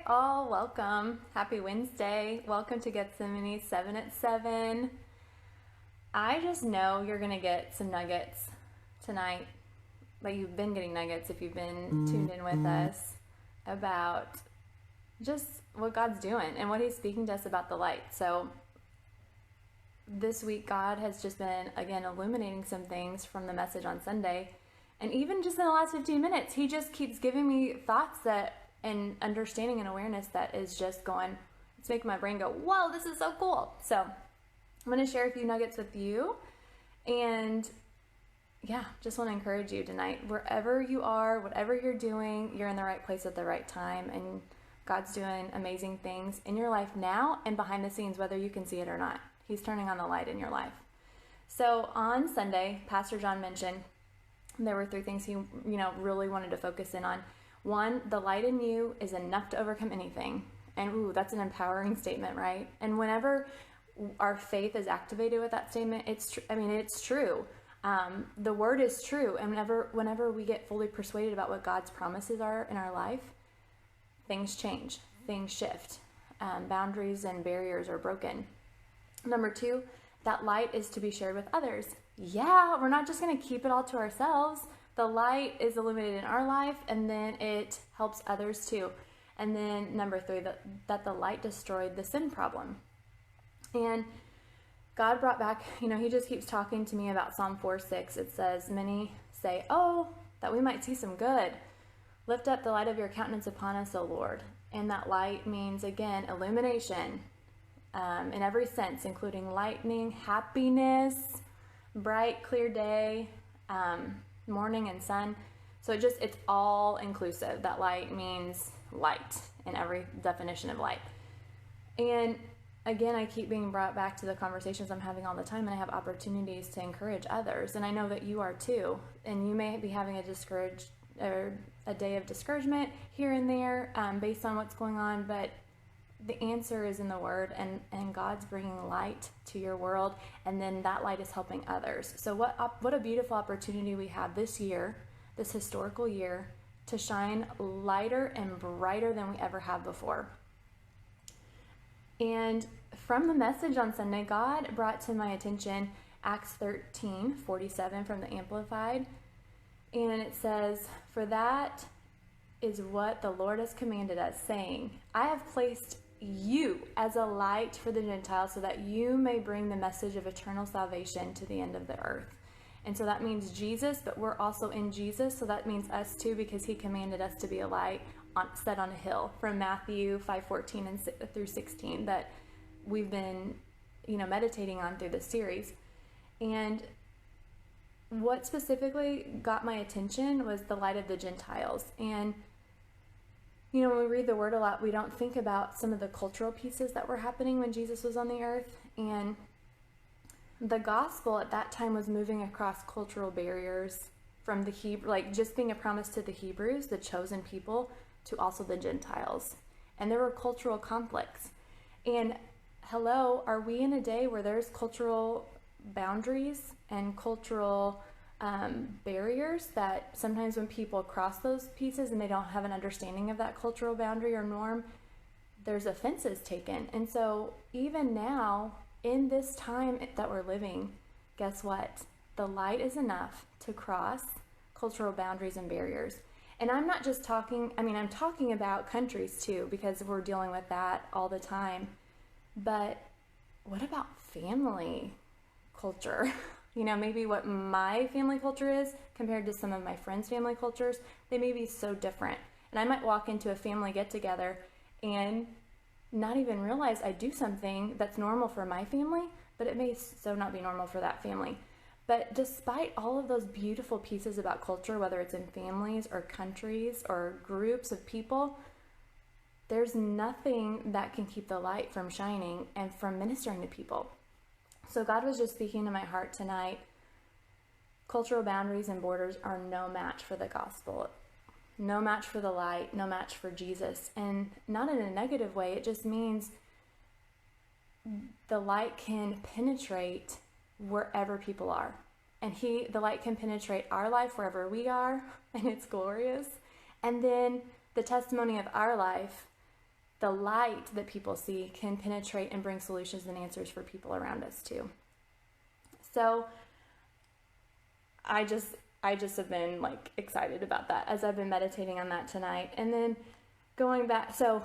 all, welcome. Happy Wednesday. Welcome to Gethsemane 7 at 7. I just know you're going to get some nuggets tonight. Like you've been getting nuggets if you've been tuned in with us about just what God's doing and what He's speaking to us about the light. So this week, God has just been, again, illuminating some things from the message on Sunday. And even just in the last 15 minutes, He just keeps giving me thoughts and understanding and awareness that is just going, it's making my brain go, whoa, this is so cool. So I'm going to share a few nuggets with you. And yeah, just want to encourage you tonight. Wherever you are, whatever you're doing, you're in the right place at the right time. And God's doing amazing things in your life now and behind the scenes, whether you can see it or not. He's turning on the light in your life. So on Sunday, Pastor John mentioned there were 3 things he really wanted to focus in on. 1, the light in you is enough to overcome anything. And that's an empowering statement, right? And whenever our faith is activated with that statement, it's true. The word is true. And whenever we get fully persuaded about what God's promises are in our life, things change, things shift. Boundaries and barriers are broken. Number 2, that light is to be shared with others. Yeah, we're not just going to keep it all to ourselves. The light is illuminated in our life, and then it helps others too. And then number 3, that the light destroyed the sin problem. And God brought back, He just keeps talking to me about Psalm 4:6. It says, many say, oh, that we might see some good. Lift up the light of your countenance upon us, O Lord. And that light means, again, illumination in every sense, including lightning, happiness, bright, clear day, morning and sun. So it's all inclusive. That light means light in every definition of light. And again, I keep being brought back to the conversations I'm having all the time, and I have opportunities to encourage others. And I know that you are too. And you may be having a day of discouragement here and there based on what's going on, but the answer is in the Word, and God's bringing light to your world, and then that light is helping others. So what a beautiful opportunity we have this year, this historical year, to shine lighter and brighter than we ever have before. And from the message on Sunday, God brought to my attention Acts 13:47 from the Amplified, and it says, "For that is what the Lord has commanded us, saying, I have placed you as a light for the Gentiles so that you may bring the message of eternal salvation to the end of the earth." And so that means Jesus, but we're also in Jesus. So that means us too, because He commanded us to be a light set on a hill, from Matthew 5:14 through 16 that we've been, meditating on through this series. And what specifically got my attention was the light of the Gentiles. And when we read the Word a lot, we don't think about some of the cultural pieces that were happening when Jesus was on the earth. And the gospel at that time was moving across cultural barriers from the Hebrew, like just being a promise to the Hebrews, the chosen people, to also the Gentiles. And there were cultural conflicts. And hello, are we in a day where there's cultural boundaries and cultural barriers that sometimes when people cross those pieces and they don't have an understanding of that cultural boundary or norm, there's offenses taken. And so even now, in this time that we're living, guess what? The light is enough to cross cultural boundaries and barriers. And I'm not just talking, I'm talking about countries too, because we're dealing with that all the time. But what about family culture? Maybe what my family culture is compared to some of my friends' family cultures, they may be so different. And I might walk into a family get-together and not even realize I do something that's normal for my family, but it may so not be normal for that family. But despite all of those beautiful pieces about culture, whether it's in families or countries or groups of people, there's nothing that can keep the light from shining and from ministering to people. So God was just speaking to my heart tonight. Cultural boundaries and borders are no match for the gospel. No match for the light, no match for Jesus. And not in a negative way, it just means the light can penetrate wherever people are. And the light can penetrate our life wherever we are, and it's glorious. And then the testimony of our life the light that people see can penetrate and bring solutions and answers for people around us too. So I just have been like excited about that as I've been meditating on that tonight. And then going back to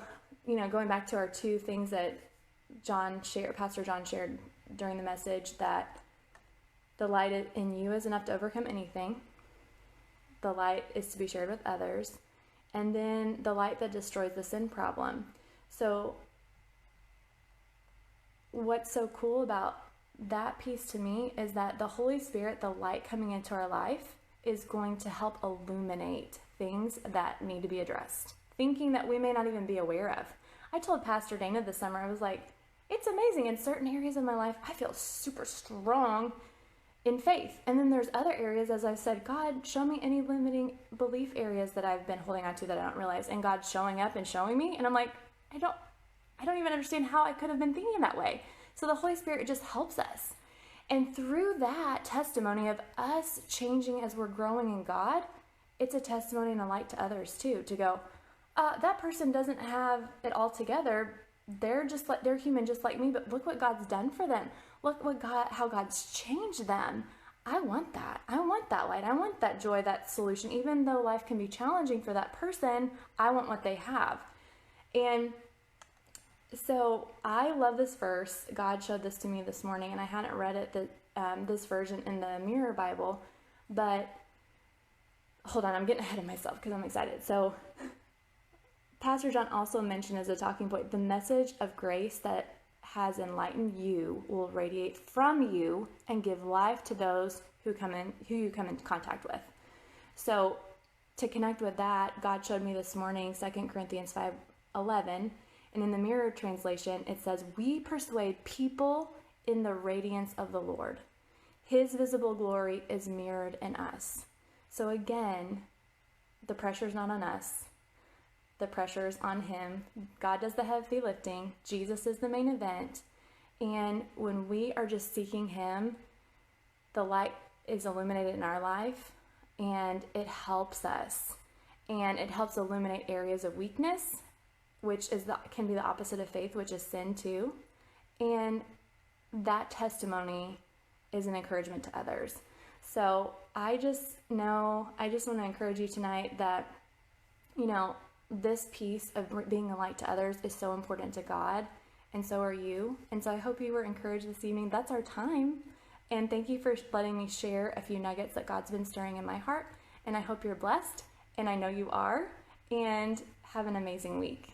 our two things that Pastor John shared during the message, that the light in you is enough to overcome anything. The light is to be shared with others. And then the light that destroys the sin problem. So what's so cool about that piece to me is that the Holy Spirit, the light coming into our life, is going to help illuminate things that need to be addressed, thinking that we may not even be aware of. I told Pastor Dana this summer, I was like, it's amazing. In certain areas of my life, I feel super strong in faith. And then there's other areas, as I've said, God, show me any limiting belief areas that I've been holding on to that I don't realize. And God's showing up and showing me. And I'm like, I don't even understand how I could have been thinking that way. So the Holy Spirit just helps us. And through that testimony of us changing as we're growing in God, it's a testimony and a light to others too, to go, that person doesn't have it all together. They're human just like me, but look what God's done for them. Look how God's changed them. I want that. I want that light. I want that joy, that solution. Even though life can be challenging for that person, I want what they have. And so I love this verse. God showed this to me this morning, and I hadn't read it, this version in the Mirror Bible, but hold on, I'm getting ahead of myself because I'm excited. So Pastor John also mentioned as a talking point, the message of grace that has enlightened you will radiate from you and give life to those who you come in contact with. So to connect with that, God showed me this morning 2 Corinthians 5:11, and in the Mirror translation, it says, we persuade people in the radiance of the Lord. His visible glory is mirrored in us. So again, the pressure's not on us. The pressure's on him. God does the heavy lifting. Jesus is the main event. And when we are just seeking him, the light is illuminated in our life, and it helps us. And it helps illuminate areas of weakness, which can be the opposite of faith, which is sin too. And that testimony is an encouragement to others. So I just want to encourage you tonight that, this piece of being a light to others is so important to God, and so are you. And so I hope you were encouraged this evening. That's our time. And thank you for letting me share a few nuggets that God's been stirring in my heart. And I hope you're blessed, and I know you are, and have an amazing week.